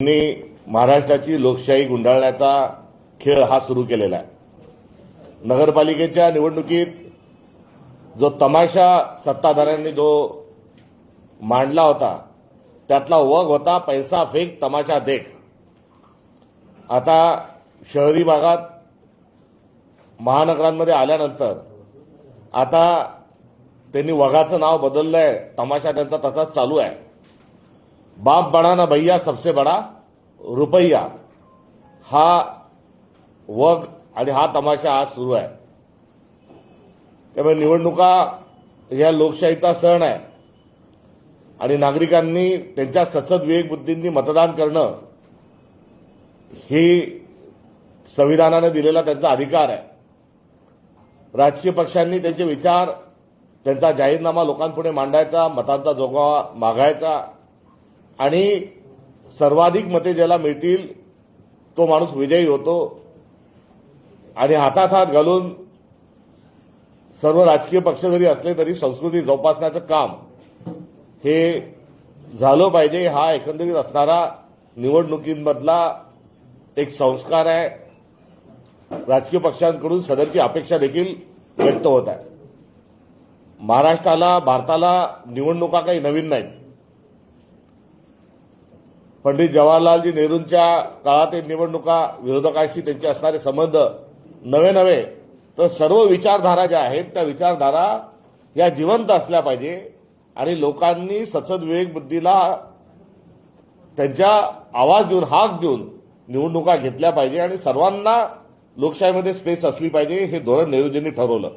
त्यांनी महाराष्ट्राची लोकशाही गुंडाळण्याचा खेळ हा सुरू केलेला आहे। नगरपालिकेच्या निवडणुकीत जो तमाशा सत्ताधाऱ्यांनी जो मांडला होता त्यातला वग होता पैसा फेक तमाशा देख। आता शहरी भागात महानगरांमध्ये आल्यानंतर आता त्यांनी वगाचं नाव बदललंय, तमाशा त्यांचा तसाच चालू आहे। बाप बडा ना भैया सबसे बडा रुपया हा वग आणि हा तमाशा आज सुरू आहे। त्यामुळे निवडणुका या लोकशाहीचा सण आहे आणि नागरिकांनी त्यांच्या सचत विवेक बुद्धींनी मतदान करणं ही संविधानाने दिलेला त्यांचा अधिकार आहे। राजकीय पक्षांनी त्यांचे विचार, त्यांचा जाहीरनामा लोकांपुढे मांडायचा, मतांचा जोगवा मागायचा आणि सर्वाधिक मते ज्याला मिळतील तो माणूस विजयी होतो आणि हातात हात घालून सर्व राजकीय पक्ष जरी असले तरी संस्कृती जोपासण्याचं काम हे झालं पाहिजे। हा एकंदरीत असणारा निवडणुकींमधला एक संस्कार आहे। राजकीय पक्षांकडून सदरची अपेक्षा देखील व्यक्त होत आहे। महाराष्ट्राला, भारताला निवडणुका काही नवीन नाहीत। पंडित जवाहरलालजी नेहरूंच्या काळातील निवडणुका, विरोधकांशी त्यांचे असणारे संबंध नवे तर सर्व विचारधारा ज्या आहेत त्या विचारधारा या जिवंत असल्या पाहिजे आणि लोकांनी सचत विवेक बुद्धीला त्यांच्या आवाज देऊन, हाक देऊन निवडणुका घेतल्या पाहिजे आणि सर्वांना लोकशाहीमध्ये स्पेस असली पाहिजे हे धोरण नेहरूजींनी ठरवलं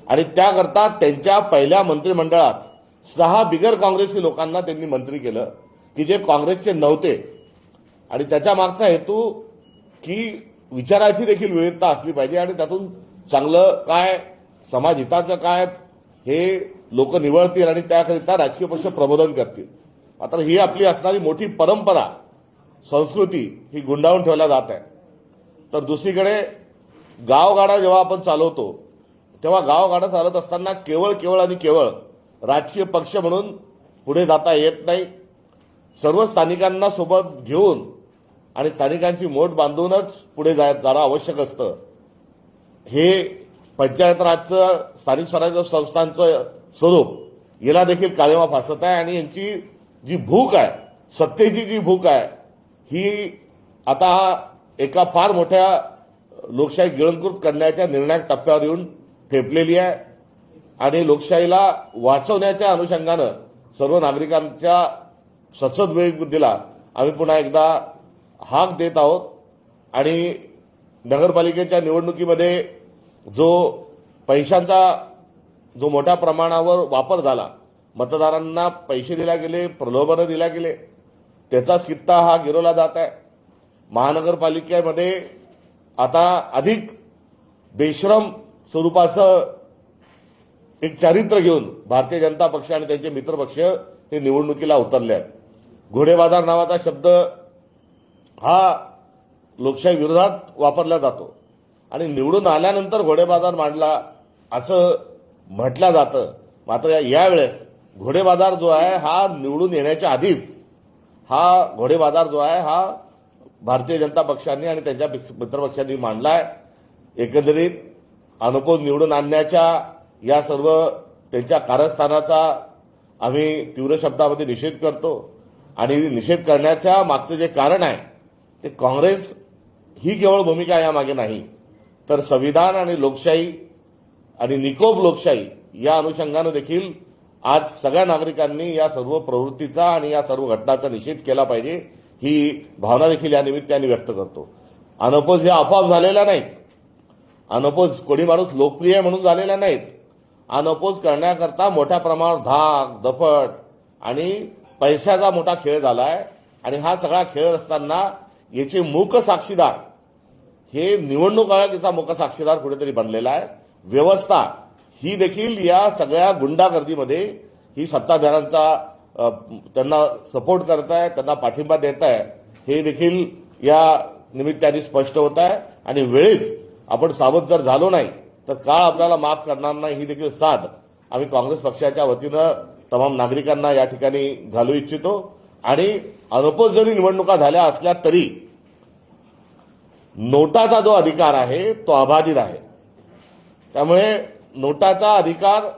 आणि त्याकरता त्यांच्या पहिल्या मंत्रिमंडळात 6 बिगर काँग्रेसी लोकांना त्यांनी मंत्री केलं की जे काँग्रेसचे नव्हते आणि त्याच्या मागचा हेतू की विचाराची देखील विविधता असली पाहिजे आणि त्यातून चांगलं काय, समाज हिताचं काय हे लोक निवडतील आणि त्याकरिता राजकीय पक्ष प्रबोधन करतील। मात्र ही आपली असणारी मोठी परंपरा, संस्कृती ही गुंडाळून ठेवल्या जात आहे। तर दुसरीकडे गावगाडा जेव्हा आपण चालवतो तेव्हा गावगाडा चालत असताना केवळ आणि केवळ राजकीय पक्ष म्हणून पुढे जाता येत नाही। सर्व स्थानिकांना सोबत घेऊन आणि स्थानिकांची मोठ बांधूनच पुढे जाणं आवश्यक असतं। हे पंचायत राजचं, स्थानिक स्वराज्य संस्थांचं स्वरूप याला देखील काळिमा फासत आहे आणि यांची जी भूक आहे, सत्तेची जी भूक आहे ही आता एका फार मोठ्या लोकशाही गिळंकृत करण्याच्या निर्णायक टप्प्यावर येऊन ठेपलेली आहे आणि लोकशाहीला वाचवण्याच्या अनुषंगानं सर्व नागरिकांच्या सचत विवेक बुद्धीला आम्ही पुन्हा एकदा हाक देत आहोत आणि नगरपालिकेच्या निवडणुकीमध्ये जो पैशांचा जो मोठ्या प्रमाणावर वापर झाला, मतदारांना पैसे दिले गेले, प्रलोभनं दिल्या गेले, त्याचाच कित्ता हा गिरवला जात आहे। महानगरपालिकेमध्ये आता अधिक बेशरम स्वरूपाचं एक चारित्र्य घेऊन भारतीय जनता पक्ष आणि त्यांचे मित्र पक्ष हे निवडणुकीला उतरले आहेत। घोडेबाजार नावाचा शब्द हा लोकशाही विरोधात वापरला जातो आणि निवडून आल्यानंतर घोडेबाजार मांडला असं म्हटलं जातं। मात्र यावेळेस घोडेबाजार जो आहे हा निवडून येण्याच्या आधीच हा घोडेबाजार जो आहे हा भारतीय जनता पक्षांनी आणि त्यांच्या मित्रपक्षांनी मांडला आहे। एकंदरीत अनुपोज निवडून आणण्याच्या या सर्व त्यांच्या कारस्थानाचा आम्ही तीव्र शब्दामध्ये निषेध करतो आणि निषेध करण्याच्या मागचं जे कारण आहे ते काँग्रेस ही केवळ भूमिका यामागे नाही तर संविधान आणि लोकशाही आणि निकोप लोकशाही या अनुषंगानं देखील आज सगळ्या नागरिकांनी या सर्व प्रवृत्तीचा आणि या सर्व घटनांचा निषेध केला पाहिजे ही भावना देखील या निमित्ताने व्यक्त करतो। अनपोज या आपोआप झालेल्या नाहीत, अनपोज कोणी माणूस लोकप्रिय म्हणून झालेल्या नाहीत। अनपोज करण्याकरता मोठ्या प्रमाणावर धाक, दफट आणि पैशाचा मोठा खेळ झालाय आणि हा सगळा खेळ असताना याचे मूक साक्षीदार हे निवडणूक आयोगाचा मूक साक्षीदार कुठेतरी बनलेला आहे। व्यवस्था ही देखील या सगळ्या गुंडागर्दीमध्ये ही सत्ताधाऱ्यांचा त्यांना सपोर्ट करत आहे, त्यांना पाठिंबा देत आहे हे देखील या निमित्ताने स्पष्ट होत आहे आणि वेळेच आपण सावध जर झालो नाही तर काळ आपल्याला माफ करणार नाही ही देखील साथ आम्ही काँग्रेस पक्षाच्या वतीनं तमाम नागरिकांना या ठिकाणी घालू इच्छितो आणि अनपोज जरी निवडणुका झाल्या असल्या तरी नोटाचा जो अधिकार आहे तो अबाधित आहे. त्यामुळे नोटाचा अधिकार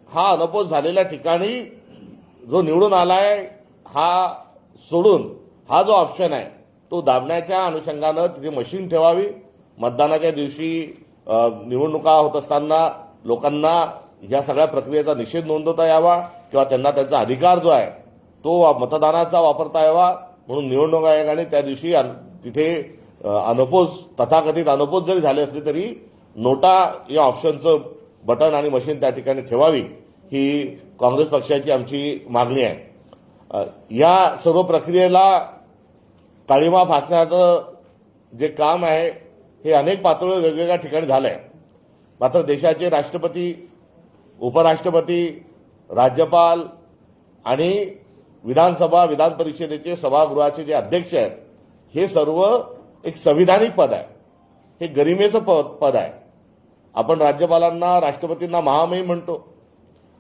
हा अनपोज झालेल्या ठिकाणी जो निवडून आलाय हा सोडून हा जो ऑप्शन आहे तो दाबण्याच्या अनुषंगानं तिथे मशीन ठेवावी. मतदानाच्या दिवशी निवडणुका होत असताना लोकांना या सगळ्या प्रक्रियेचा निषेध नोंदवता यावा किंवा त्यांना त्यांचा अधिकार जो आहे तो मतदानाचा वापरता यावा म्हणून निवडणूक आयोगाने त्या दिवशी तिथे अनपोज तथाकथित अनपोज जरी झाले असले तरी नोटा या ऑप्शनचं बटन आणि मशीन त्या ठिकाणी ठेवावी ही काँग्रेस पक्षाची आमची मागणी आहे. या सर्व प्रक्रियेला काळीमा फासण्याचं जे काम आहे हे अनेक पातळीवर वेगवेगळ्या ठिकाणी झालंय. मात्र देशाचे राष्ट्रपती, उपराष्ट्रपती, राज्यपाल आणि विधानसभा, विधान परिषदेचे सभागृहाचे जे अध्यक्ष आहेत हे सर्व एक संविधानिक पद आहे. हे गरिमेचं पद आहे. आपण राज्यपालांना, राष्ट्रपतींना महामहिम म्हणतो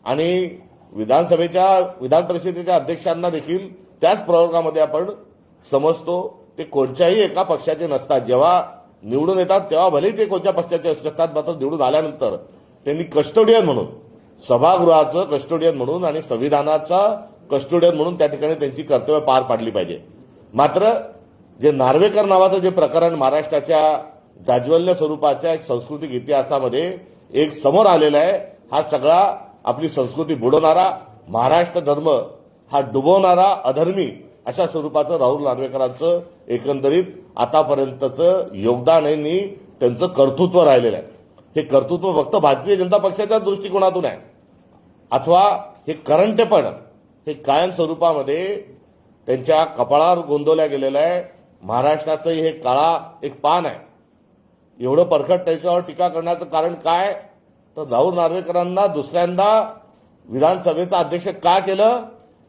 आणि विधानसभेच्या, विधान परिषदेच्या अध्यक्षांना देखील त्याच प्रवर्गामध्ये आपण समजतो. ते कोणत्याही एका पक्षाचे नसतात. जेव्हा निवडून येतात तेव्हा भलेही ते कोणत्या पक्षाचे असू शकतात, मात्र निवडून आल्यानंतर त्यांनी कस्टोडियन म्हणून, सभागृहाचं कस्टोडियन म्हणून आणि संविधानाचा कस्टोडियन म्हणून त्या ठिकाणी त्यांची कर्तव्य पार पाडली पाहिजे. मात्र जे नार्वेकर नावाचं जे प्रकरण महाराष्ट्राच्या जाज्वल्य स्वरूपाच्या एक सांस्कृतिक इतिहासामध्ये एक समोर आलेला आहे, हा सगळा आपली संस्कृती बुडवणारा, महाराष्ट्र धर्म हा डुबवणारा, अधर्मी अशा स्वरूपाचं राहुल नार्वेकरांचं एकंदरीत आतापर्यंतचं योगदान यांनी त्यांचं कर्तृत्व राहिलेलं आहे. हे कर्तृत्व फक्त भारतीय जनता पक्षाच्या दृष्टिकोनातून आहे अथवा हे करंटेपण हे कायम स्वरूपामध्ये त्यांच्या कपाळावर गोंदवल्या गेलेलं आहे. महाराष्ट्राचं हे काळा एक पान आहे. एवढं परखड त्याच्यावर टीका करण्याचं कारण काय, तर राहुल नार्वेकरांना दुसऱ्यांदा विधानसभेचा अध्यक्ष का केलं,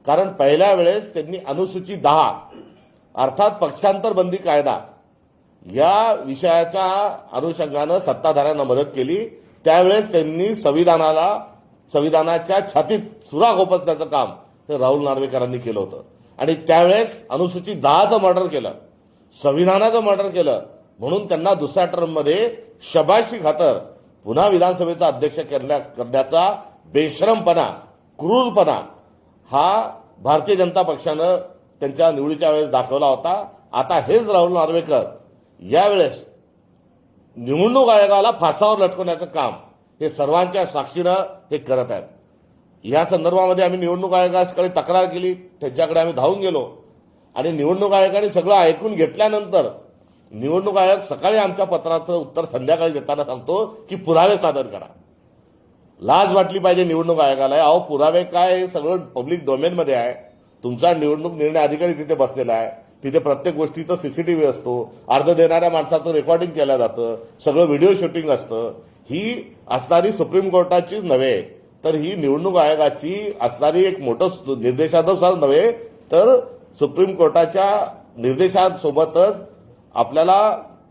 कारण पहिल्या वेळेस त्यांनी अनुसूचित 10 अर्थात पक्षांतर बंदी कायदा या विषयाच्या अनुषंगानं सत्ताधाऱ्यांना मदत केली. त्यावेळेस त्यांनी संविधानाच्या छातीत सुरा खोपसण्याचं काम हे राहुल नार्वेकरांनी केलं होतं आणि त्यावेळेस अनुसूचित 10चं मर्डर केलं, संविधानाचं मर्डर केलं. म्हणून त्यांना दुसऱ्या टर्ममध्ये शबाशी खातर पुन्हा विधानसभेचा अध्यक्ष करण्याचा बेशरमपणा, क्रूरपणा हा भारतीय जनता पक्षानं त्यांच्या निवडीच्या वेळेस दाखवला होता. आता हेच राहुल नार्वेकर यावेळेस निवडणूक आयोगाला फासावर लटकवण्याचं काम हे सर्वांच्या साक्षीनं हे करत आहेत. या संदर्भामध्ये आम्ही निवडणूक आयोगाकडे तक्रार केली, त्यांच्याकडे आम्ही धावून गेलो आणि निवडणूक आयोगाने सगळं ऐकून घेतल्यानंतर निवडणूक आयोग सकाळी आमच्या पत्राचं उत्तर संध्याकाळी देताना सांगतो की पुरावे सादर करा. लाज वाटली पाहिजे निवडणूक आयोगाला. अहो पुरावे काय, हे सगळं पब्लिक डोमेनमध्ये आहे. तुमचा निवडणूक निर्णय अधिकारी तिथे बसलेला आहे. तिथे प्रत्येक गोष्टीचं सीसीटीव्ही असतो, अर्ज देणाऱ्या माणसाचं रेकॉर्डिंग केलं जातं, सगळं व्हिडिओ शूटिंग असतं. ही असणारी सुप्रीम कोर्टाचीच नव्हे तर ही निवडणूक आयोगाची असणारी एक मोठं निर्देशानुसार नव्हे तर सुप्रीम कोर्टाच्या निर्देशांसोबतच आपल्याला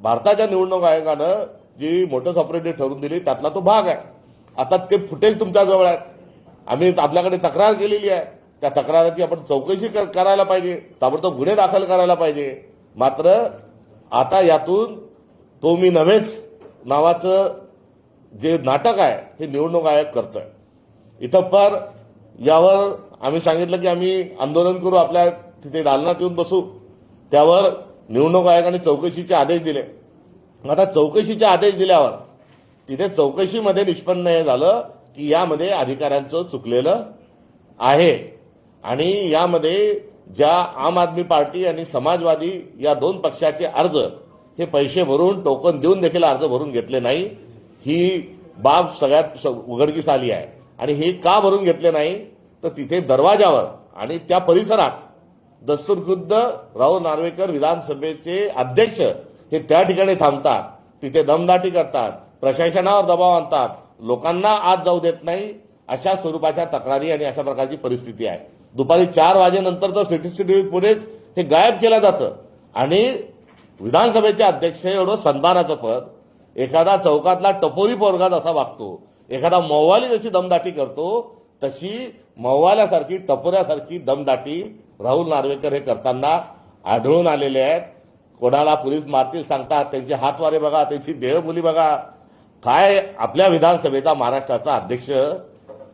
भारताच्या निवडणूक आयोगानं जी मोटर्स ऑपरेटिव्ह ठरवून दिली त्यातला तो भाग आहे. आता ते फुटेज तुमच्याजवळ आहे. आम्ही आपल्याकडे तक्रार केलेली आहे. त्या तक्राराची आपण चौकशी करायला पाहिजे, ताबडतोब गुन्हे दाखल करायला पाहिजे. मात्र आता यातून तो मी नव्हेच नावाचं जे नाटक आहे हे निवडणूक आयोग करतोय. इथं पर यावर आम्ही सांगितलं की आम्ही आंदोलन करू, आपल्या तिथे दालनात येऊन बसू. त्यावर निवडणूक आयोगाने चौकशीचे आदेश दिले. आता चौकशीचे आदेश दिल्यावर तिथे चौकशीमध्ये निष्पन्न हे झालं की यामध्ये अधिकाऱ्यांचं चुकलेलं आहे आणि यामध्ये ज्या आम आदमी पार्टी आणि समाजवादी या 2 पक्षाचे अर्ज हे पैसे भरून टोकन देऊन देखील अर्ज भरून घेतले नाही. ही बाब सगळ्यात उघडकीस आली आहे. आणि हे का भरून घेतले नाही तर तिथे दरवाजावर आणि त्या परिसरात दस्तूरखुद्द राहुल नार्वेकर विधानसभेचे अध्यक्ष हे त्या ठिकाणी थांबतात, तिथे दमदाटी करतात, प्रशासनावर दबाव आणतात, लोकांना आत जाऊ देत नाही. अशा स्वरूपाच्या तक्रारी आणि अशा प्रकारची परिस्थिती आहे. दुपारी 4 वाजेनंतर तर सीसीटीव्ही फुटेज हे गायब केलं जातं आणि विधानसभेचे अध्यक्ष एवढं सन्मानाचं पद, एखादा चौकातला टपोरी पोरगा जसा वागतो, एखादा मव्वाली जशी दमदाटी करतो तशी मव्वाल्यासारखी, टपोऱ्यासारखी दमदाटी राहुल नार्वेकर हे करताना आढळून आलेले आहेत. कोणाला पोलीस मारतील सांगतात, त्यांचे हातवारे बघा, त्यांची देहबोली बघा. काय आपल्या विधानसभेचा महाराष्ट्राचा अध्यक्ष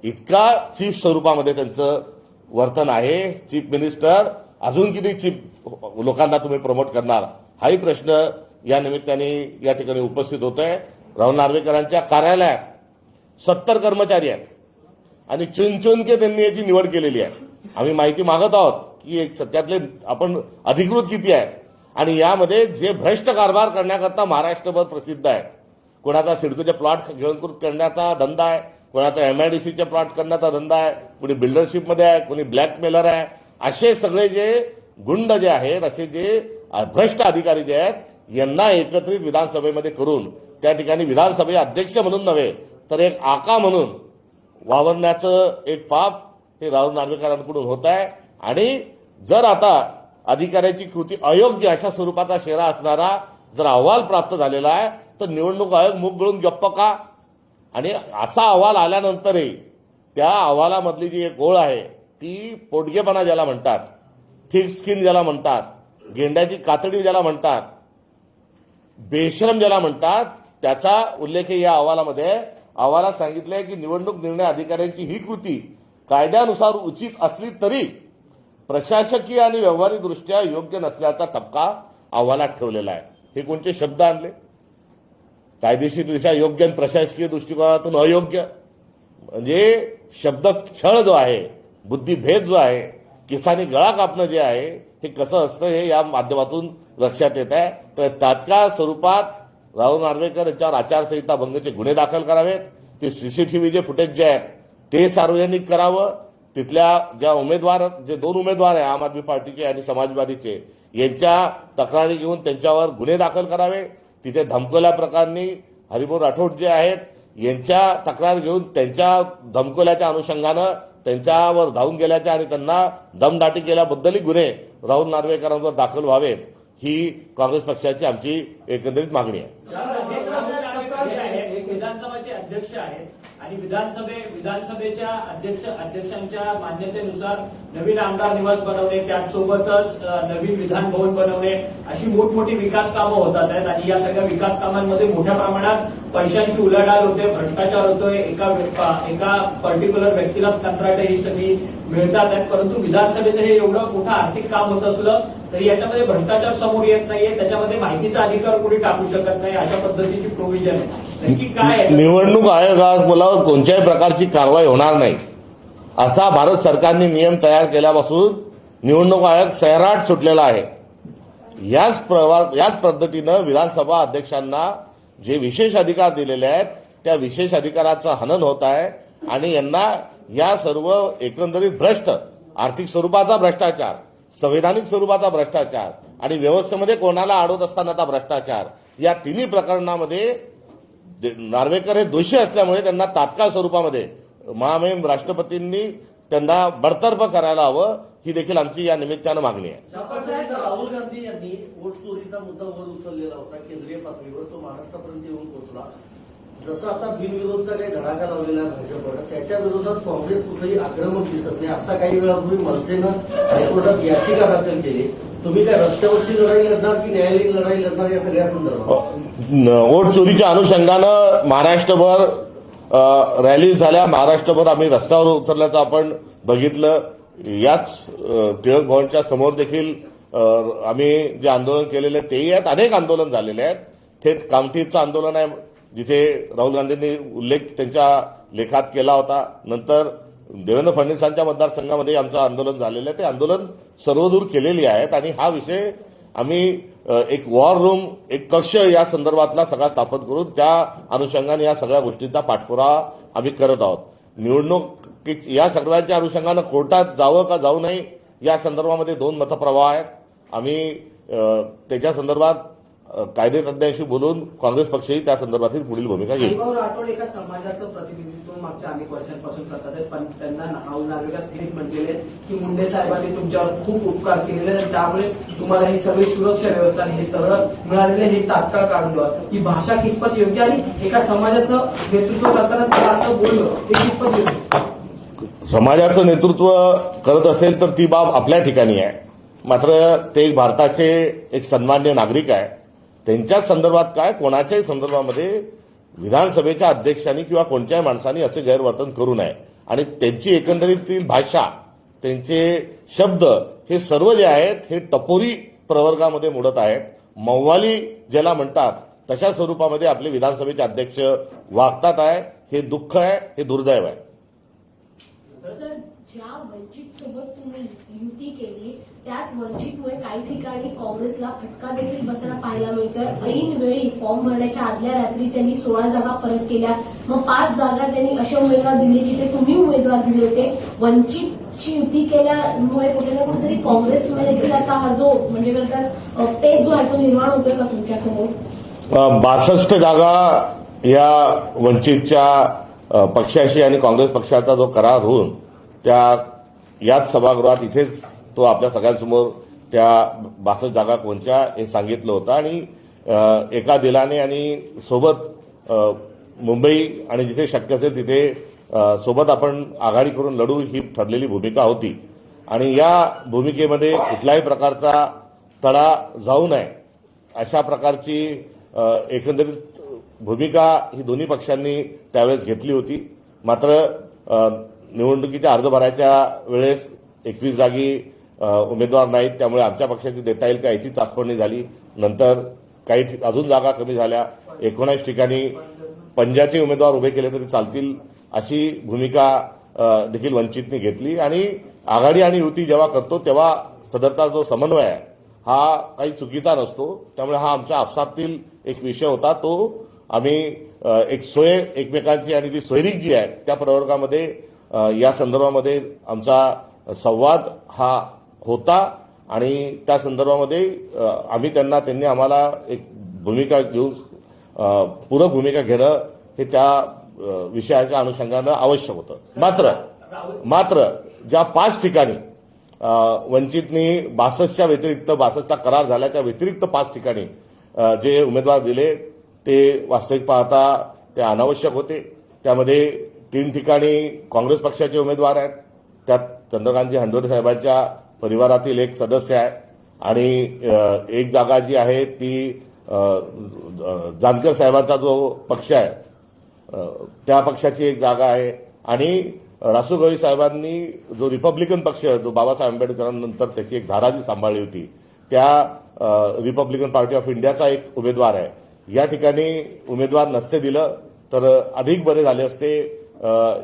इतका चीफ स्वरूपामध्ये त्यांचं वर्तन आहे. चीफ मिनिस्टर अजून किती चीफ लोकांना तुम्ही प्रमोट करणार, हाही प्रश्न या निमित्ताने या ठिकाणी उपस्थित होतोय. राहुल नार्वेकरांच्या कार्यालयात 70 कर्मचारी आहेत आणि चुन के त्यांनी याची निवड केलेली आहे. आम्ही माहिती मागत आहोत की त्यातले आपण अधिकृत किती आहेत आणि यामध्ये जे भ्रष्ट कारभार करण्याकरता महाराष्ट्रभर प्रसिद्ध आहेत. कोणाचा सिडकोचे प्लॉट घेऊन करण्याचा धंदा आहे, कोणाचा एमआयडीसीचे प्लॉट करण्याचा धंदा आहे, कोणी बिल्डरशिपमध्ये आहे, कोणी ब्लॅकमेलर आहे. असे सगळे जे गुंड जे आहेत, असे जे भ्रष्ट अधिकारी जे आहेत, यांना एकत्रित विधानसभेमध्ये करून त्या ठिकाणी विधानसभे अध्यक्ष म्हणून नव्हे तर एक आका म्हणून वावरण्याचं एक पाप हे राहुल नार्वेकरांकडून होत आहे. आणि जर आता अधिकाऱ्याची कृती अयोग्य अशा स्वरूपाचा शेरा असणारा जर अहवाल प्राप्त झालेला आहे तर निवडणूक आयोग मुख गळून गप्प का? आणि असा अहवाल आल्यानंतरही त्या अहवालामधली जी एक ओळ आहे ती पोटगेपणा ज्याला म्हणतात, थिक स्किन ज्याला म्हणतात, गेंड्याची कातडी ज्याला म्हणतात, बेशरम ज्याला म्हणतात, त्याचा उल्लेख या अहवालामध्ये अहवालात सांगितलंय की निवडणूक निर्णय अधिकाऱ्यांची ही कृती कायद्यानुसार उचित असली तरी प्रशासकीय आणि व्यावहारिक दृष्ट्या योग्य नसल्याचा ठपका अहवालात ठेवलेला आहे. हे कोणते शब्द आणले? कायदेशीररित्या योग्य आणि प्रशासकीय दृष्टिकोनातून अयोग्य. म्हणजे शब्द छळ जो आहे, बुद्धिभेद जो आहे, किसानी गळा कापणं जे आहे, हे कसं असतं हे या माध्यमातून लक्षात येत आहे. तर तात्काळ स्वरूपात राहुल नार्वेकर यांच्यावर आचारसंहिता भंगचे गुन्हे दाखल करावेत. ते सीसीटीव्ही जे फुटेज जे आहेत ते सार्वजनिक करावं. तिथल्या ज्या उमेदवार, जे 2 उमेदवार आहे आम आदमी पार्टीचे आणि समाजवादीचे, यांच्या तक्रारी घेऊन त्यांच्यावर गुन्हे दाखल करावे. तिथे धमकवल्या प्रकरणी हरिभाऊ राठोड जे आहेत यांच्या तक्रार घेऊन त्यांच्या धमकवल्याच्या अनुषंगानं त्यांच्यावर धावून गेल्याच्या आणि त्यांना दमदाटी केल्याबद्दलही गुन्हे राहुल नार्वेकरांवर दाखल व्हावेत, ही काँग्रेस पक्षाची आमची एकंदरीत मागणी आहे. विधानसभाचे अध्यक्ष आहेत आणि विधानसभेच्या अध्यक्षांच्या मान्यतेनुसार नवीन आमदार निवास बनवणे, त्याचसोबतच नवीन विधान भवन बनवणे, अशी मोठमोठी विकास कामं होतात आहेत. आणि या सगळ्या विकास कामांमध्ये मोठ्या प्रमाणात पैशांची उलाढाल होते, भ्रष्टाचार होतोय. एका पर्टिक्युलर व्यक्तीलाच कंत्राट ही सगळी मिळतात आहेत. परंतु विधानसभेचं हे एवढं मोठं आर्थिक काम होत असलं तरी याच्यामध्ये भ्रष्टाचार समोर येत नाहीये, त्याच्यामध्ये माहितीचा अधिकार कोणी टाकू शकत नाही, अशा पद्धतीची प्रोव्हिजन आहे. नक्की काय आहे? निवडणूक आयोगावर कोणत्याही प्रकारची कारवाई होणार नाही असा भारत सरकारने नियम तयार केल्यापासून निवडणूक आयोग सैराट सुटलेला आहे. याच पद्धतीनं विधानसभा अध्यक्षांना जे विशेष अधिकार दिलेले आहेत त्या विशेष अधिकाराचं हनन होत आहे आणि यांना या सर्व एकंदरीत भ्रष्ट, आर्थिक स्वरूपाचा भ्रष्टाचार, संवैधानिक स्वरूपाचा भ्रष्टाचार आणि व्यवस्थेमध्ये कोणाला अडवत असतानाचा भ्रष्टाचार, या तिन्ही प्रकरणामध्ये नार्वेकर हे दोषी असल्यामुळे त्यांना तात्काळ स्वरूपामध्ये महामहिम राष्ट्रपतींनी त्यांना बडतर्फ करायला हवं, ही देखील आमची या निमित्तानं मागणी आहे. राहुल गांधी यांनी वोट चोरीचा मुद्दा वर उचललेला होता केंद्रीय पातळीवर, तो महाराष्ट्रापर्यंत येऊन पोहोचला. जसं आता बिनविरोधचा काही धडाका लावलेला आहे भाजपनं, त्याच्या विरोधात काँग्रेस कुठेही आक्रमक दिसत नाही. आता काही वेळापूर्वी मनसेनं हायकोर्टात याचिका दाखल केली. तुम्ही काय रस्त्यावरची लढाई लढणार की न्यायालयीन लढाई लढणार या सगळ्या संदर्भात? वोट चोरीच्या अनुषंगानं महाराष्ट्रभर रॅलीज झाल्या, महाराष्ट्रभर आम्ही रस्त्यावर उतरल्याचं आपण बघितलं. याच टिळक भवनच्या समोर देखील आम्ही जे आंदोलन केलेले तेही आहेत. अनेक आंदोलन झालेले आहेत. थेट कामठीचं आंदोलन आहे जिथे राहुल गांधींनी उल्लेख त्यांच्या लेखात केला होता. नंतर देवेंद्र फडणवीसांच्या मतदारसंघामध्ये आमचं आंदोलन झालेलं आहे. ते आंदोलन सर्वदूर केलेली आहेत आणि हा विषय आम्ही एक वॉर रूम, एक कक्ष या संदर्भातला सगळा स्थापन करून त्या अनुषंगाने या सगळ्या गोष्टींचा पाठपुरावा आम्ही करत आहोत. निवडणूक या सगळ्यांच्या अनुषंगानं कोर्टात जावं का जाऊ नये या संदर्भामध्ये 2 मतप्रवाह आहेत. आम्ही त्याच्या संदर्भात कायदेतज्ञांशी बोलून काँग्रेस पक्षही त्या संदर्भातील पुढील भूमिका घेईल. हरिभाऊ राठोड एका समाजाचं प्रतिनिधित्व मागच्या अनेक वर्षांपासून करतात आहेत, पण त्यांना राहुल नार्वेकर थेट म्हटलेले की मुंडे साहेबांनी तुमच्यावर खूप उपकार केलेले आहेत, त्यामुळे तुम्हाला ही सगळी सुरक्षा व्यवस्था आणि हे सगळं मिळालेले हे तात्काळ काढून द्यावं. ही भाषा कितपत योग्य आणि एका समाजाचं नेतृत्व करताना त्याला असं बोलणं हे कितपत योग्य? समाजाचं नेतृत्व करत असेल तर ती बाब आपल्या ठिकाणी आहे. मात्र ते एक भारताचे एक सन्मान्य नागरिक आहे. त्यांच्याच संदर्भात काय, कोणाच्याही संदर्भामध्ये विधानसभेच्या अध्यक्षांनी किंवा कोणत्याही माणसांनी असे गैरवर्तन करू नये. आणि त्यांची एकंदरीतील भाषा, त्यांचे शब्द हे सर्व जे आहेत हे टपोरी प्रवर्गामध्ये मोडत आहेत. मव्वाली ज्याला म्हणतात तशा स्वरूपामध्ये आपले विधानसभेचे अध्यक्ष वागतात आहे. हे दुःख आहे, हे दुर्दैव आहे. सर, ज्या वंचित सोबत तुम्ही युती केली त्याच वंचितमुळे काही ठिकाणी काँग्रेसला फटका देखील बसायला पाहायला मिळतोय. ऐन वेळी फॉर्म भरण्याच्या आदल्या रात्री त्यांनी 16 जागा परत केल्या. मग 5 जागा त्यांनी असे उमेदवार दिले जिथे तुम्ही उमेदवार दिले होते. वंचितची युती केल्यामुळे कुठे ना कुठेतरी काँग्रेसमध्ये देखील आता हा जो म्हणजे पेच जो आहे तो निर्माण होतोय का तुमच्यासमोर? 62 जागा या वंचितच्या पक्षाशी आणि काँग्रेस पक्षाचा जो करार होऊन याच सभागृहात इथेच तो आपल्या सगळ्यांसमोर त्या 62 जागा कोणत्या हे सांगितलं होतं. आणि एका दिलाने आणि सोबत मुंबई आणि जिथे शक्य असेल तिथे सोबत आपण आघाडी करून लढू ही ठरलेली भूमिका होती. आणि या भूमिकेमध्ये कुठल्याही प्रकारचा तडा जाऊ नये अशा प्रकारची एकंदरीत भूमिका ही दोन्ही पक्षांनी त्यावेळेस घेतली होती. मात्र निवडणुकीच्या अर्ज भरायच्या वेळेस 21 जागी उमेदवार नाहीत, त्यामुळे आमच्या पक्षाची देता येईल का याची चाचपणी झाली. नंतर काही अजून जागा कमी झाल्या. 19 ठिकाणी पंजाचे उमेदवार उभे केले तरी चालतील अशी भूमिका देखील वंचितने घेतली. आणि आघाडी आणि युती जेव्हा करतो तेव्हा सदरचा जो समन्वय आहे हा काही चुकीचा नसतो. त्यामुळे हा आमच्या आपसातील एक विषय होता. तो आम्ही एक सोय एकमेकांची आणि ती सोयरीक जी आहे त्या प्रवर्गामध्ये या संदर्भामध्ये आमचा संवाद हा होता. आणि त्या संदर्भामध्ये त्यांनी आम्हाला एक भूमिका घेऊन पूरक भूमिका घेणं हे त्या विषयाच्या अनुषंगानं आवश्यक होतं. मात्र ज्या 5 ठिकाणी वंचितनी 62च्या व्यतिरिक्त 62चा करार झाल्याच्या व्यतिरिक्त 5 ठिकाणी जे उमेदवार दिले ते वास्तविक पाहता ते अनावश्यक होते. त्यामध्ये 3 ठिकाणी काँग्रेस पक्षाचे उमेदवार आहेत. त्यात चंद्रकांतजी हंडोरे साहेबांच्या परिवारातील एक सदस्य आहे. आणि एक जागा जी आहे ती जानकर साहेबांचा जो पक्ष आहे त्या पक्षाची एक जागा आहे. आणि रासू गवळी साहेबांनी जो रिपब्लिकन पक्ष जो बाबासाहेब आंबेडकरांनंतर त्याची एक धारा जी सांभाळली होती त्या रिपब्लिकन पार्टी ऑफ इंडियाचा एक उमेदवार आहे. या ठिकाणी उमेदवार नसते दिलं तर अधिक बरे झाले असते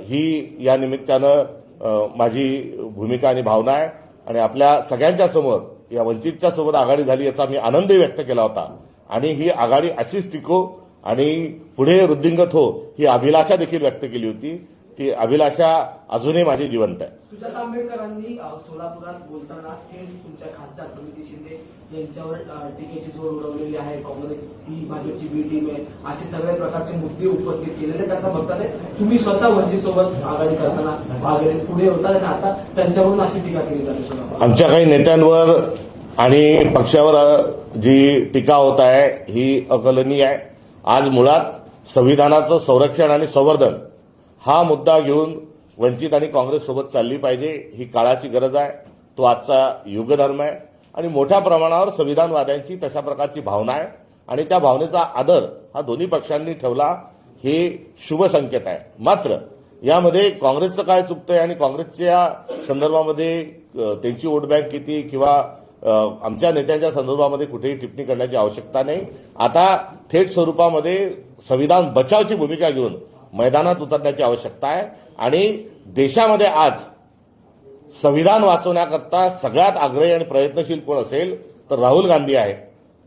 ही या निमित्तानं माझी भूमिका आणि भावना आहे. आणि आपल्या सगळ्यांच्या समोर या वंचितच्या सोबत आघाडी झाली याचा मी आनंदही व्यक्त केला होता. आणि ही आघाडी अशीच टिको आणि पुढे वृद्धिंगत हो ही अभिलाषा देखील व्यक्त केली होती. ती अभिलाषा अजूनही माझी जिवंत आहे. सुजाता आंबेडकरांनी सोलापुरात बोलताना थेट तुमच्या खासदार प्रणिती शिंदे यांच्यावर टीकेची झोड उडवलेली आहे. काँग्रेस ही भाजपची बी टीम आहे असे सगळ्या प्रकारचे मुद्दे उपस्थित केलेले. कसं बघताय तुम्ही स्वतः वंचित सोबत आघाडी करताना आघाडी पुढे होता आणि आता त्यांच्यावरून अशी टीका केली जाते. आमच्या काही नेत्यांवर आणि पक्षावर जी टीका होत आहे ही अकलनीय आहे. आज मुळात संविधानाचं संरक्षण आणि संवर्धन हा मुद्दा घेऊन वंचित आणि काँग्रेस सोबत चालली पाहिजे. ही काळाची गरज आहे. तो आजचा युगधर्म आहे. आणि मोठ्या प्रमाणावर संविधानवाद्यांची तशा प्रकारची भावना आहे. आणि त्या भावनेचा आदर हा दोन्ही पक्षांनी ठेवला हे शुभ संकेत आहे. मात्र यामध्ये काँग्रेसचं काय चुकतंय आणि काँग्रेसच्या संदर्भामध्ये त्यांची वोट बँक किती किंवा आमच्या नेत्यांच्या संदर्भामध्ये कुठेही टिप्पणी करण्याची आवश्यकता नाही. आता थेट स्वरूपामध्ये संविधान बचावची भूमिका घेऊन मैदानात उतरण्याची आवश्यकता आहे. आणि देशामध्ये आज संविधान वाचवण्याकरता सगळ्यात आग्रही आणि प्रयत्नशील कोण असेल तर राहुल गांधी आहे.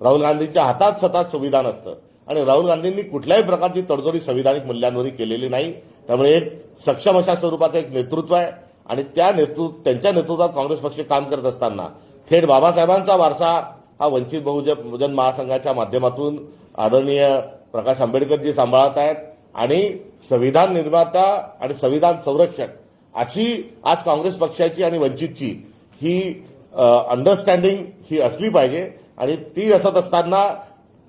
राहुल गांधींच्या हातात सतत संविधान असतं आणि राहुल गांधींनी कुठल्याही प्रकारची तडजोडी संविधानिक मूल्यांवरही केलेली नाही. त्यामुळे एक सक्षम अशा स्वरूपाचं एक नेतृत्व आहे. आणि त्यांच्या नेतृत्वात काँग्रेस पक्ष काम करत असताना थेट बाबासाहेबांचा वारसा हा वंचित बहुजन महासंघाच्या माध्यमातून आदरणीय प्रकाश आंबेडकरजी सांभाळत आहेत. आणि संविधान निर्माता आणि संविधान संरक्षक अशी आज काँग्रेस पक्षाची आणि वंचितची ही अंडरस्टँडिंग ही असली पाहिजे. आणि ती असत असताना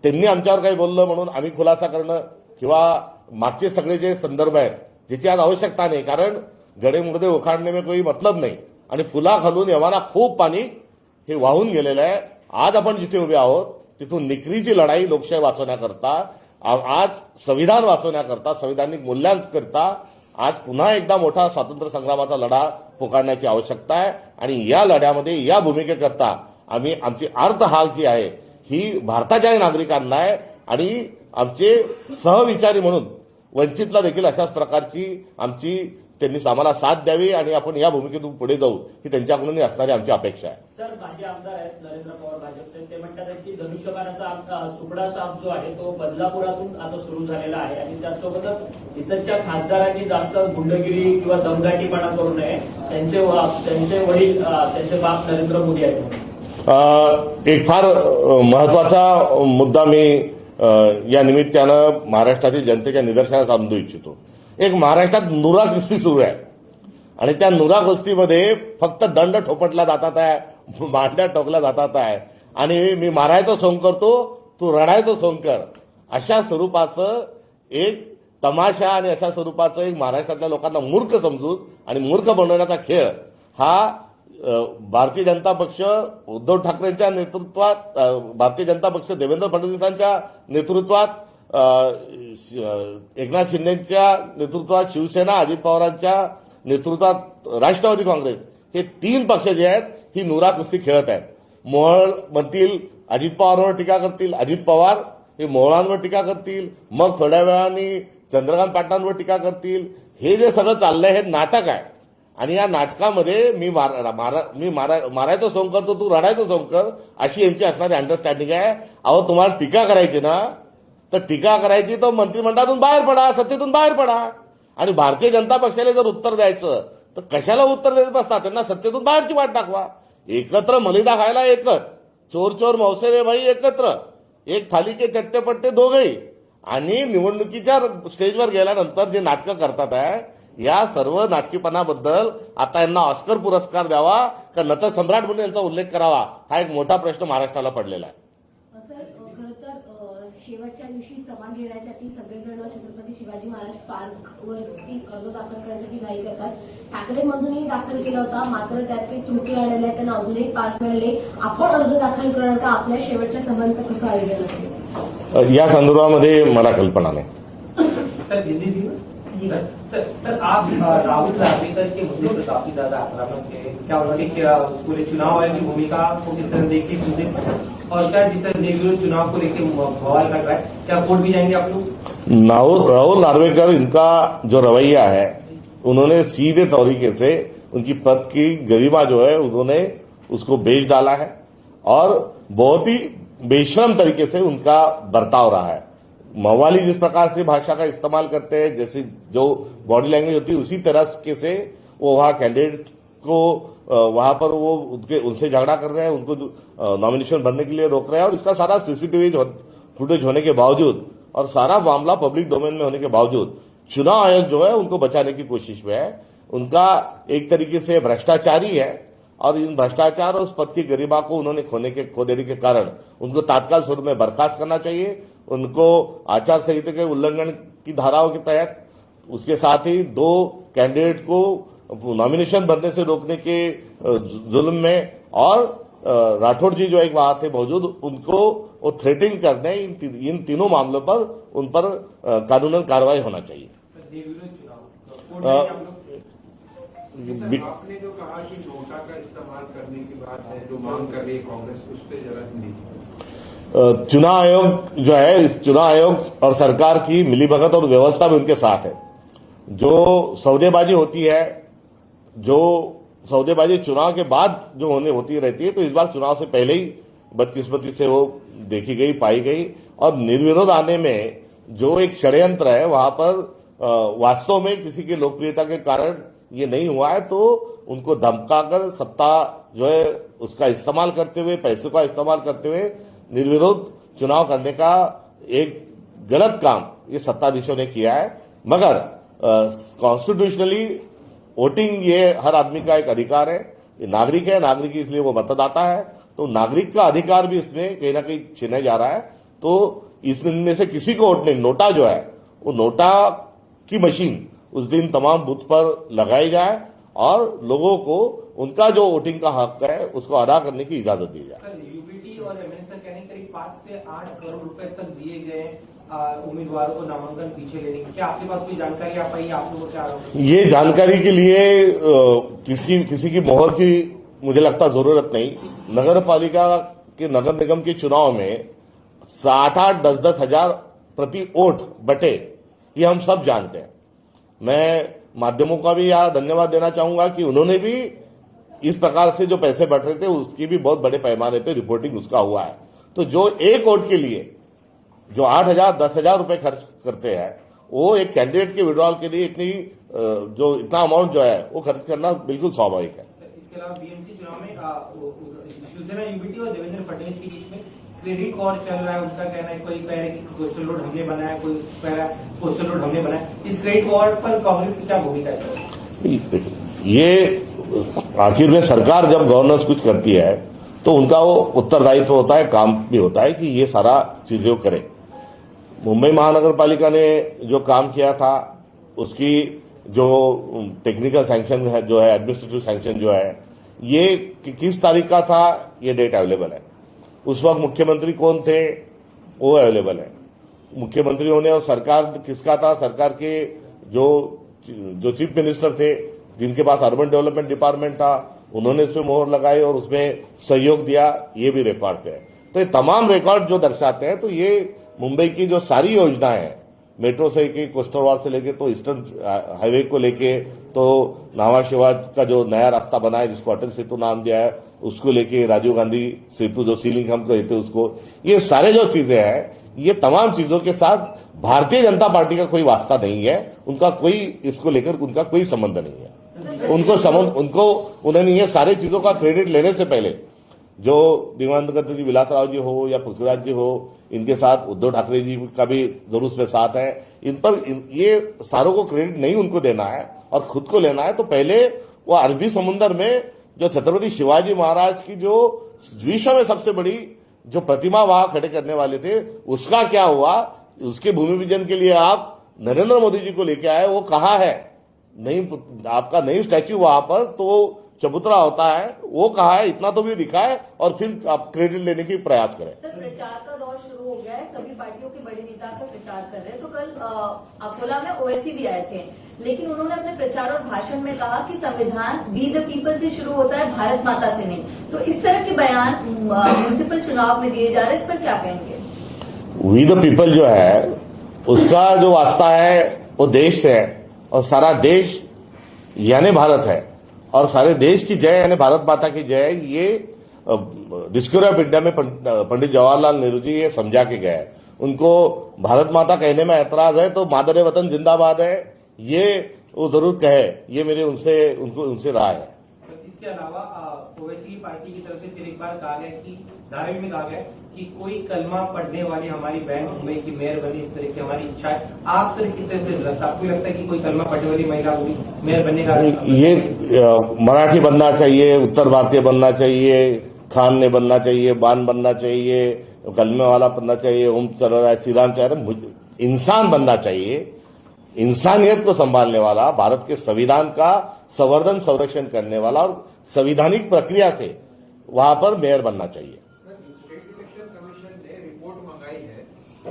त्यांनी आमच्यावर काही बोललं म्हणून आम्ही खुलासा करणं किंवा मागचे सगळे जे संदर्भ आहेत ज्याची आज आवश्यकता नाही. कारण गडेमुगडे उखाडणे में कोई मतलब नाही आणि पुलाखालून यमाना खूप पाणी हे वाहून गेलेलं आहे. आज आपण जिथे उभे आहोत तिथून निकरीची लढाई लोकशाही वाचवण्याकरता, आज संविधान वाचवण्याकरता, संविधानिक मूल्यांकरता आज पुन्हा एकदा मोठा स्वातंत्र्य संग्रामाचा लढा पुकारण्याची आवश्यकता आहे. आणि या लढ्यामध्ये या भूमिकेकरता आम्ही आमची अर्थ हाक जी आहे ही भारताच्या नागरिकांना आहे आणि आमचे सहविचारी म्हणून वंचितला देखील अशाच प्रकारची आमची त्यांनी आम्हाला साथ द्यावी आणि आपण या भूमिकेतून पुढे जाऊ ही त्यांच्याकडून असणारी आमची अपेक्षा आहे. सर, माजी आमदार आहेत नरेंद्र पवार भाजपचे, ते म्हणतात की धनुष्यबाणाचा सुपडा साप जो आहे तो बदलापुरातून आता सुरू झालेला आहे आणि त्याचसोबतच इथच्या खासदारांनी जास्त गुंडगिरी किंवा दमदाटीपणा करू नये. त्यांचे वडील, त्यांचे बाप नरेंद्र मोदी आहेत. एक फार महत्वाचा मुद्दा मी या निमित्तानं महाराष्ट्रातील जनतेच्या निदर्शनास आणू इच्छितो. एक महाराष्ट्रात नुरा कुस्ती सुरू आहे आणि त्या नुरा कुस्तीमध्ये फक्त दंड ठोपटला जातात आहे, मांड्या टोकल्या जातात आहे आणि मी मारायचं सोंग करतो, तू रडायचं सोंग कर, अशा स्वरूपाचं एक तमाशा आणि अशा स्वरूपाचं एक महाराष्ट्रातल्या लोकांना मूर्ख समजून आणि मूर्ख बनवण्याचा खेळ हा भारतीय जनता पक्ष उद्धव ठाकरेंच्या नेतृत्वात, भारतीय जनता पक्ष देवेंद्र फडणवीसांच्या नेतृत्वात, एकनाथ शिंदेच्या नेतृत्वात शिवसेना, अजित पवारांच्या नेतृत्वात राष्ट्रवादी काँग्रेस, हे तीन पक्ष जे आहेत ही नुरा कुस्ती खेळत आहेत. मोहोळ म्हणतील अजित पवारांवर टीका करतील, अजित पवार हे मोहोळांवर टीका करतील, मग थोड्या वेळाने चंद्रकांत पाटलांवर टीका करतील. हे जे सगळं चाललंय हे नाटक आहे आणि या नाटकामध्ये मी मारायचं सोंग करतो, तू रडायचं सोंग कर, अशी यांची असणारी अंडरस्टँडिंग आहे. अहो, तुम्हाला टीका करायची ना तर टीका करायची तर मंत्रिमंडळातून बाहेर पडा, सत्तेतून बाहेर पडा. आणि भारतीय जनता पक्षाला जर उत्तर द्यायचं तर कशाला उत्तर देत बसता, त्यांना सत्तेतून बाहेरची वाट दाखवा. एकत्र मलिदा खायला एकच, चोर चोर मौसेरे भाई एकत्र, एक थाली के चट्टेपट्टे दोघेही. आणि निवडणुकीच्या स्टेजवर गेल्यानंतर जे नाटकं करतात आहे या सर्व नाटकीपणाबद्दल आता यांना ऑस्कर पुरस्कार द्यावा का नटसम्राट म्हणून यांचा उल्लेख करावा, हा एक मोठा प्रश्न महाराष्ट्राला पडलेला आहे. सर, खरं तर शेवटच्या दिवशी सभा घेण्यासाठी सगळेजण छत्रपती शिवाजी महाराज पार्कवरती अर्ज दाखल करण्यासाठी घाई करतात. ठाकरे मधूनही दाखल केला होता, मात्र त्यात काही त्रुटी आलेल्या आहेत, त्यांना अजूनही पार्क मिळाले. आपण अर्ज दाखल करणार का? आपल्या शेवटच्या सभांचं कसं आयोजन असेल या संदर्भामध्ये मला कल्पना नाही. सर, दिल्ली दी सर, आप राहुल नार्वेकर के मुद्दे पर काफी ज्यादा आक्रामक है. क्या उन्होंने पूरे चुनाव आयोग की भूमिका को किस तरह देखी मुद्दे पर, और क्या जिस तरह निर्विरोध चुनाव को लेकर बवाल कर रहा है, क्या कोर्ट भी जाएंगे आप लोग? राहुल नार्वेकर, इनका जो रवैया है, उन्होंने सीधे तरीके से उनकी पद की गरिमा जो है उन्होंने उसको बेच डाला है और बहुत ही बेशरम तरीके से उनका बर्ताव रहा है. मवाली जिस प्रकार से भाषा का इस्तेमाल करते हैं, जैसे जो बॉडी लैंग्वेज होती है उसी तरह से वो वहां कैंडिडेट को वहां पर वो उनसे झगड़ा कर रहे हैं, उनको नॉमिनेशन भरने के लिए रोक रहे हैं. और इसका सारा सीसीटीवी फुटेज होने के बावजूद और सारा मामला पब्लिक डोमेन में होने के बावजूद चुनाव आयोग जो है उनको बचाने की कोशिश में है. उनका एक तरीके से भ्रष्टाचारी है और इन भ्रष्टाचार और उस पद की गरिमा को उन्होंने खो देने के कारण उनको तात्काल स्वरूप में बर्खास्त करना चाहिए. उनको आचार संहिता के उल्लंघन की धाराओं के तहत, उसके साथ ही 2 कैंडिडेट को नॉमिनेशन भरने से रोकने के जुल्म में और राठौड़ जी जो एक वहां थे मौजूद, उनको वो थ्रेटिंग करने, इन तीनों मामलों पर उन पर कानूनन कार्रवाई होना चाहिए. आपने जो कहा कि नोटा का इस्तेमाल करने की बात है, जो मांग कर रही है कांग्रेस, उस पर जरा हिंदी. चुनाव आयोग जो है, इस चुनाव आयोग और सरकार की मिलीभगत और व्यवस्था भी उनके साथ है. जो सौदेबाजी होती है, जो सौदेबाजी चुनाव के बाद जो होती रहती है, तो इस बार चुनाव से पहले ही बदकिस्मती से वो देखी गई, पाई गई. और निर्विरोध आने में जो एक षड्यंत्र है वहां पर वास्तव में किसी की लोकप्रियता के कारण ये नहीं हुआ है, तो उनको धमकाकर सत्ता जो है उसका इस्तेमाल करते हुए, पैसों का इस्तेमाल करते हुए निर्विरोध चुनाव करने का एक गलत काम ये सत्ताधीशों ने किया है. मगर कॉन्स्टिट्यूशनली वोटिंग ये हर आदमी का एक अधिकार है, ये नागरिक है, नागरिक इसलिए वो मतदाता है, तो नागरिक का अधिकार भी इसमें कहीं ना कहीं छीना जा रहा है. तो इसमें से किसी को वोट नहीं, नोटा जो है वो नोटा की मशीन उस दिन तमाम बूथ पर लगाई जाए और लोगों को उनका जो वोटिंग का हक है उसको अदा करने की इजाजत दी जाए। सर यूपीटी और एमएनएस कहने करीब 5 से 8 करोड़ रुपए तक दिए गए उम्मीदवारों को नामांकन पीछे लेने की, क्या आपके पास कोई जानकारी आ पाई? आप लोगों क्या आरोप है? ये जानकारी के लिए किसी की मोहर की मुझे लगता जरूरत नहीं। नगर पालिका के नगर निगम के चुनाव में 8-8, 10-10 हजार प्रति वोट बटे, ये हम सब जानते हैं। मैं माध्यमों का भी यहाँ धन्यवाद देना चाहूंगा कि उन्होंने भी इस प्रकार से जो पैसे बट रहे थे उसकी भी बहुत बड़े पैमाने पे रिपोर्टिंग उसका हुआ है। तो जो एक वोट के लिए जो 8,000, 10,000 रुपए खर्च करते हैं, वो एक कैंडिडेट के विड्रॉल के लिए इतना अमाउंट जो है वो खर्च करना बिल्कुल स्वाभाविक है। इसके अलावा बीएमसी चुनाव में शिवसेना यूपीटी और देवेंद्र फडणवीस के बीच में क्रेडिट वॉर चल रहा है। उनका कहना है, कोई कह रहा है कि कोस्टल रोड हमने बनाया, कोई कह रहा है कोस्टल रोड हमने बनाया। इस क्रेडिट वॉर पर कांग्रेस की क्या भूमिका है सर? ये आखिर में सरकार जब गवर्नेंस कुछ करती है तो उनका वो उत्तरदायित्व होता है, काम भी होता है कि ये सारा चीजें करे। मुंबई महानगर पालिका ने जो काम किया था उसकी जो टेक्निकल सैंक्शन है, जो है एडमिनिस्ट्रेटिव सैंक्शन जो है, ये किस तारीख का था ये डेट अवेलेबल है। उस वक्त मुख्यमंत्री कौन थे वो अवेलेबल है। मुख्यमंत्रियों ने और सरकार किसका था, सरकार के जो चीफ मिनिस्टर थे जिनके पास अर्बन डेवलपमेंट डिपार्टमेंट था, उन्होंने इसमें मोहर लगाई और उसमें सहयोग दिया, ये भी रिकॉर्ड पे है। तो ये तमाम रिकॉर्ड जो दर्शाते हैं, तो ये मुंबई की जो सारी योजनाएं हैं, मेट्रो से लेके कोस्टल वार्ड से लेके तो ईस्टर्न हाईवे को लेके तो नावा शिवा का जो नया रास्ता बना है जिसको अटल सेतु नाम दिया है, उसको लेके राजीव गांधी सेतु जो सीलिंग हम कहते हैं उसको, ये सारे जो चीजें हैं, ये तमाम चीजों के साथ भारतीय जनता पार्टी का कोई वास्ता नहीं है। उनका कोई इसको लेकर उनका कोई संबंध नहीं है। उन्होंने ये सारी चीजों का क्रेडिट लेने से पहले जो दिवंगत जी विलासराव जी हो या पृथ्वीराज जी हो, इनके साथ उद्धव ठाकरे जी का भी जरूर उसमें साथ है, ये सारों को क्रेडिट नहीं उनको देना है और खुद को लेना है। तो पहले वो अरबी समुद्र में जो छत्रपति शिवाजी महाराज की जो विश्व में सबसे बड़ी जो प्रतिमा वहां खड़े करने वाले थे, उसका क्या हुआ, उसके भूमि पूजन के लिए आप नरेंद्र मोदी जी को लेके आए, वो कहाँ है? नहीं, आपका नई स्टैच्यू वहां पर तो चबूतरा होता है, वो कहा है, इतना तो भी दिखाए और फिर आप क्रेडिट लेने की प्रयास करें। सर, प्रचार का दौर शुरू हो गया है, सभी पार्टियों के बड़े नेता तो प्रचार कर रहे हैं। तो कल अकोला में ओवैसी भी आए थे, लेकिन उन्होंने अपने प्रचार और भाषण में कहा कि संविधान वी द पीपल से शुरू होता है, भारत माता से नहीं। तो इस तरह के बयान म्युनिसिपल चुनाव में दिए जा रहे हैं, इस पर क्या कहेंगे? वी द पीपल जो है उसका जो वास्ता है वो देश से है और सारा देश यानी भारत है और सारे देश की जय यानी भारत माता की जय। ये डिस्कवरी ऑफ इंडिया में पंडित जवाहरलाल नेहरू जी ये समझा के गए। उनको भारत माता कहने में ऐतराज है तो मादरे वतन जिंदाबाद है, ये वो जरूर कहे, ये मेरे उनसे राय है। इसके अलावा ओवैसी पार्टी की तरफ से फिर एक बार कहा गया कि धारावी में कहा गया कि कोई कलमा पढ़ने वाली हमारी बहन मुंबई की मेयर बनी, इस तरह की हमारी इच्छा है। आप सर किस तरह से लगता है, आपको लगता है कि कोई कलमा पढ़ने वाली महिला होगी मेयर बनने का? ये मराठी बनना चाहिए, उत्तर भारतीय बनना चाहिए, खान ने बनना चाहिए, बान बनना चाहिए, कलमे वाला बनना चाहिए, ओम चल रहा है, श्री राम चाह रहे, इंसान बनना चाहिए, इंसानियत को संभालने वाला, भारत के संविधान का संवर्धन संरक्षण करने वाला और संवैधानिक प्रक्रिया से वहां पर मेयर बनना चाहिए। स्टेट इलेक्शन कमीशन ने रिपोर्ट मंगाई है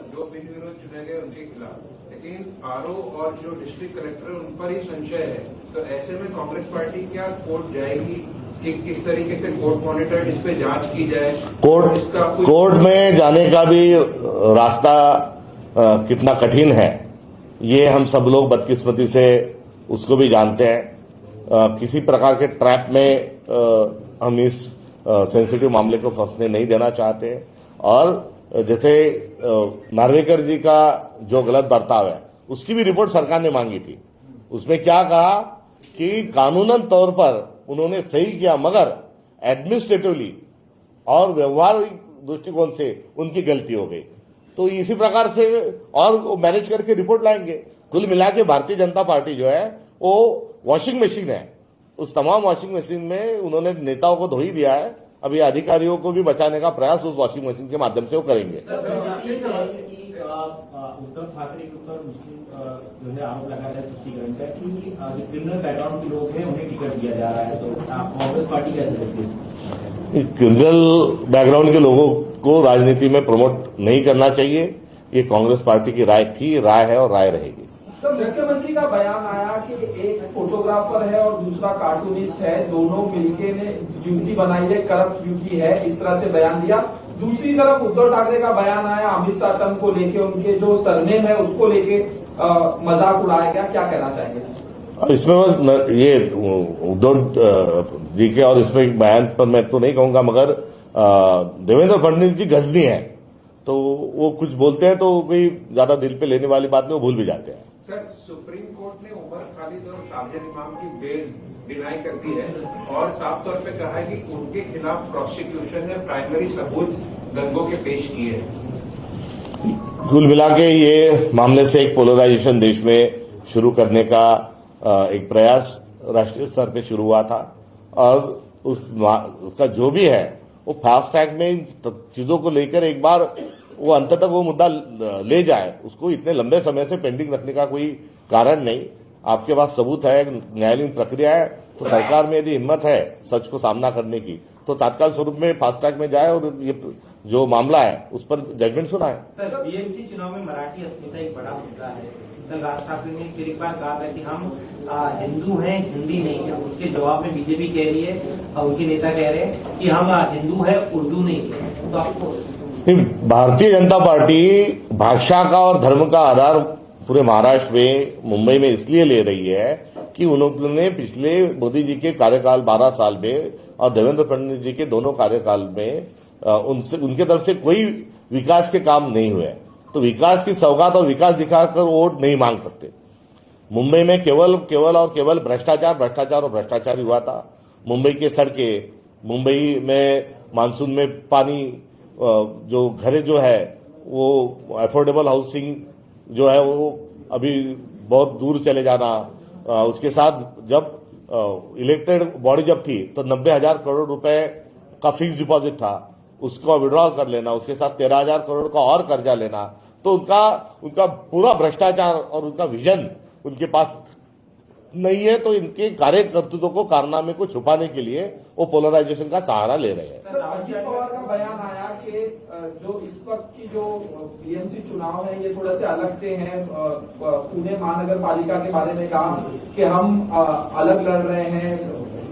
जो बिन विरोध चुने गए उनके खिलाफ, लेकिन आरओ और जो डिस्ट्रिक्ट कलेक्टर उन पर ही संशय है। तो ऐसे में कांग्रेस पार्टी क्या कोर्ट जाएगी कि किस तरीके से कोर्ट मॉनिटर्ड इस पे जांच की जाए? कोर्ट में जाने का भी रास्ता कितना कठिन है ये हम सब लोग बदकिस्मती से उसको भी जानते हैं। किसी प्रकार के ट्रैप में हम इस सेंसिटिव मामले को फंसने नहीं देना चाहते और जैसे नार्वेकर जी का जो गलत बर्ताव है उसकी भी रिपोर्ट सरकार ने मांगी थी। उसमें क्या कहा कि कानूनन तौर पर उन्होंने सही किया मगर एडमिनिस्ट्रेटिवली और व्यवहारिक दृष्टिकोण से उनकी गलती हो गई। तो इसी प्रकार से और मैनेज करके रिपोर्ट लाएंगे। कुल मिला के भारतीय जनता पार्टी जो है वो वॉशिंग मशीन है, उस तमाम वॉशिंग मशीन में उन्होंने नेताओं को धो ही दिया है। अभी अधिकारियों को भी बचाने का प्रयास उस वॉशिंग मशीन के माध्यम से वो करेंगे। उद्धव ठाकरे के ऊपर मुस्लिम जो है आरोप लगा रहे हैं तुष्टिकरण का कि जो क्रिमिनल बैकग्राउंड के लोग हैं उन्हें टिकट दिया जा रहा है, तो कांग्रेस पार्टी कैसे देखती है? क्रिमिनल बैकग्राउंड के लोगों को राजनीति में प्रमोट नहीं करना चाहिए। ये कांग्रेस पार्टी की राय थी, राय है और राय रहेगी। सर, मुख्यमंत्री का बयान आया कि एक फोटोग्राफर है और दूसरा कार्टूनिस्ट है, दोनों मिलके ने युवती बनाई है, करप्ट युवती है, इस तरह से बयान दिया। दूसरी तरफ उद्धव ठाकरे का बयान आया अमित शाह को लेके, उनके जो सरनेम है उसको लेके मजाक उड़ाया गया, क्या कहना चाहेंगे सर? इसमें ये उद्धव जी के और इसमें बयान पर मैं तो नहीं कहूंगा, मगर देवेंद्र फडणवीस जी गजनी है, तो वो कुछ बोलते हैं तो कोई ज्यादा दिल पे लेने वाली बात नहीं, वो भूल भी जाते हैं। सर, सुप्रीम कोर्ट ने उमर खालिद और शाहजहां इमाम की बेल डिनाई कर दी है और साफ तौर पे कहा है कि उनके खिलाफ प्रोसिक्यूशन ने प्राइमरी सबूत दंगों के पेश किए हैं। कुल मिला के ये मामले से एक पोलराइजेशन देश में शुरू करने का एक प्रयास राष्ट्रीय स्तर पे शुरू हुआ था और उसका जो भी है वो फास्ट ट्रैक में इन चीजों को लेकर एक बार वो अंत तक वो मुद्दा ले जाए, उसको इतने लंबे समय से पेंडिंग रखने का कोई कारण नहीं। आपके पास सबूत है, न्यायालयीन प्रक्रिया है, तो सरकार में यदि हिम्मत है सच को सामना करने की तो तत्काल स्वरूप में फास्ट ट्रैक में जाए और ये जो मामला है उस पर जजमेंट सुनाए। सर, बीएमसी चुनाव में मराठी अस्मिता एक बड़ा मुद्दा है। कल राज ठाकरे ने फिर एक बार कहा था कि हम हिंदू हैं, हिंदी नहीं है। उसके जवाब में बीजेपी कह रही है और उनके नेता कह रहे हैं कि हम हिंदू है, उर्दू नहीं है। तो आपको भारतीय जनता पार्टी भाषा का और धर्म का आधार पूरे महाराष्ट्र में, मुंबई में इसलिए ले रही है कि उन्होंने पिछले मोदी जी के कार्यकाल 12 साल में और देवेंद्र फडणवीस जी के दोनों कार्यकाल में उनके तरफ से कोई विकास के काम नहीं हुए, तो विकास की सौगात और विकास दिखाकर वोट नहीं मांग सकते। मुंबई में केवल और केवल भ्रष्टाचार और भ्रष्टाचार हुआ था। मुंबई के सड़कें, मुंबई में मानसून में पानी, जो घरें जो है वो अफोर्डेबल हाउसिंग जो है वो अभी बहुत दूर चले जाना, उसके साथ जब इलेक्टेड बॉडी जब थी तो 90,000 करोड़ रुपए का फिक्स डिपॉजिट था, उसको विड्रॉल कर लेना, उसके साथ 13,000 करोड़ का और कर्जा लेना, तो उनका पूरा भ्रष्टाचार और उनका विजन उनके पास नहीं है, तो इनके कार्यकर्तृत्व को, कारनामे को छुपाने के लिए वो पोलराइजेशन का सहारा ले रहे हैं। सर, अजित पवार का बयान आया कि जो इस वक्त की जो बीएमसी चुनाव है ये थोड़ा से अलग से है। पुणे महानगर पालिका के बारे में कहा कि हम अलग लड़ रहे हैं,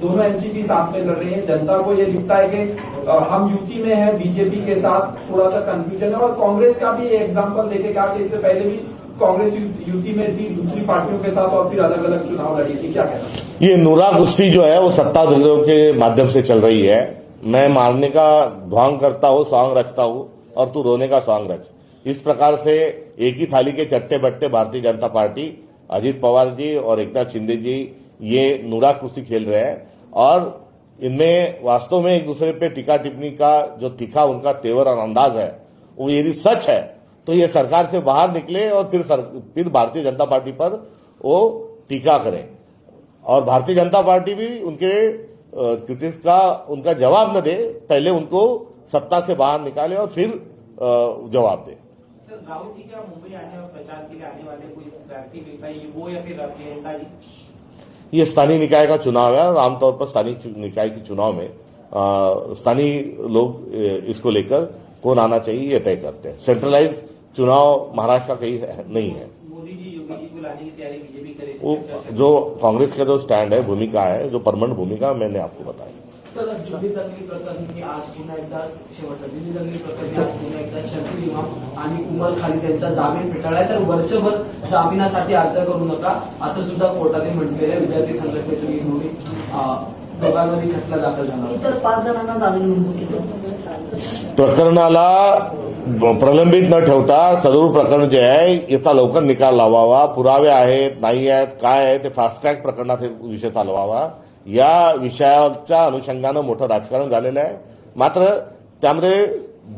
दोनों एनसीपी साथ में लड़ रही है। जनता को ये दिखता है कि हम यूपी में है, बीजेपी के साथ थोड़ा सा कंफ्यूजन है। और कांग्रेस का भी एग्जाम्पल लेके कहा कि इससे पहले भी कांग्रेस यूपी में थी दूसरी पार्टियों के साथ और फिर अलग अलग चुनाव लड़ी थी, क्या कहना? ये नूरा कुश्ती जो है वो सत्ताधारियों के माध्यम से चल रही है। मैं मारने का ढोंग करता हूँ, सॉन्ग रचता हूँ और तू रोने का सॉन्ग रच, इस प्रकार से एक ही थाली के चट्टे बट्टे भारतीय जनता पार्टी, अजित पवार जी और एकनाथ शिंदे जी ये नूरा कुश्ती खेल रहे हैं और इनमें वास्तव में एक दूसरे पे टीका टिप्पणी का जो तीखा उनका तेवर और अंदाज है वो यदि सच है तो ये सरकार से बाहर निकले और फिर भारतीय जनता पार्टी पर वो टीका करें और भारतीय जनता पार्टी भी उनके क्रिटिक्स का उनका जवाब न दे, पहले उनको सत्ता से बाहर निकाले और फिर जवाब दे। सर, राहुल जी क्या मुंबई आने और प्रचार के लिए आने वाले कोई व्यक्ति मिलता है, वो या फिर प्रियंका जी? ये स्थानीय निकाय का चुनाव है और आमतौर पर स्थानीय निकाय के चुनाव में स्थानीय लोग इसको लेकर कौन आना चाहिए ये तय करते हैं। सेंट्रलाइज चुनाव महाराष्ट्र का कहीं नहीं है। मोदी जी, योगी जी को लाने की तैयारी बीजेपी करे? वो जो कांग्रेस का जो स्टैंड है, भूमिका है, जो परमानेंट भूमिका मैंने आपको बताया। सर, दिल्ली दंगली प्रकरणी आज पुन्हा एकदा शेवटचं दिल्ली दंगली प्रकरणी आज पुन्हा एकदा शकील इमाम आणि उमर खालिद यांचा जामीन फेटाळलाय, तर वर्षभर जामिनासाठी अर्ज करू नका असं सुद्धा कोर्टाने म्हटलेलं आहे। विद्यार्थी संघटनेतून ही दोघांमध्ये खटला दाखल झाला, इतर 5 जणांना जामीन मंजूर केलं। प्रकरणाला प्रलंबित न ठेवता सदर प्रकरण जे आहे याचा लवकर निकाल लावावा, पुरावे आहेत नाही आहेत काय आहे ते फास्ट ट्रॅक प्रकरणात हे विषय चालवावा, या विषयाच्या अनुषंगानं मोठं राजकारण झालेलं आहे। मात्र त्यामध्ये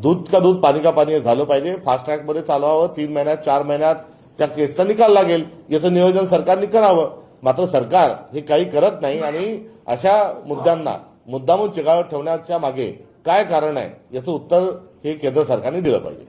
दूध का दूध पाणी का पाणी झालं पाहिजे, फास्ट ट्रॅकमध्ये चालवावं, 3 महिन्यात 4 महिन्यात त्या केसचा निकाल लागेल याचं नियोजन सरकारने करावं। मात्र सरकार हे काही करत नाही आणि अशा मुद्द्यांना मुद्दामून चिघावत ठेवण्याच्या मागे काय कारण आहे याचं उत्तर हे केंद्र सरकारने दिलं पाहिजे।